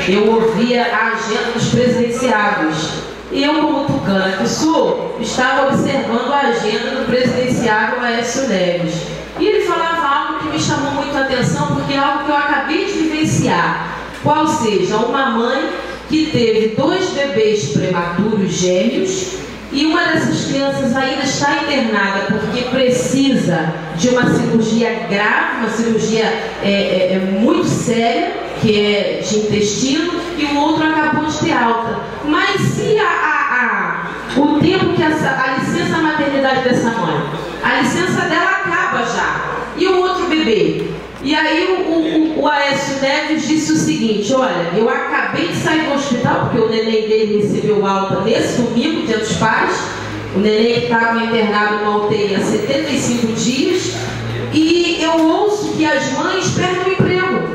eu ouvia a agenda dos presidenciáveis. E eu, como tucana que sou, estava observando a agenda do presidenciável Aécio Neves. E ele falava algo que me chamou muito a atenção, porque é algo que eu acabei de vivenciar. Qual seja, uma mãe que teve 2 bebês prematuros gêmeos, e uma dessas crianças ainda está internada porque precisa de uma cirurgia grave, uma cirurgia muito séria, que é de intestino, e o outro acabou de ter alta. Mas se o tempo que a licença maternidade dessa mãe, a licença dela acaba já, e o outro bebê? E aí o Aécio Neves disse o seguinte: olha, eu acabei de sair do hospital, porque o neném dele recebeu alta nesse domingo, Dia dos Pais. O neném que estava internado numa UTI há 75 dias. E eu ouço que as mães perdem o emprego.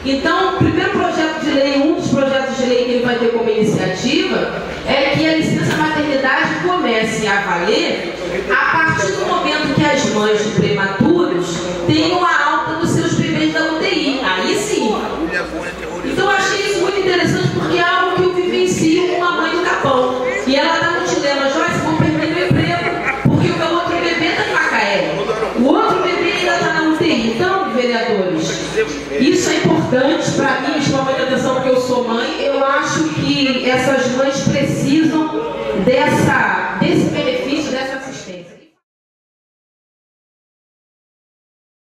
Então, o primeiro projeto de lei, um dos projetos de lei que ele vai ter como iniciativa, é que a licença maternidade comece a valer a partir do momento que as mães de prematuros tenham a alta dos seus bebês da UTI. Aí sim. Então eu achei isso muito interessante, porque é algo que eu vivencio com uma mãe do Capão. E ela está no dilema: Joyce, vou perder meu emprego, porque o meu outro bebê está em Macaé. O outro bebê ainda está na UTI. Então, vereadores, isso é importante para mim, me chama muita atenção porque eu sou mãe. Eu acho que essas mães precisam dessa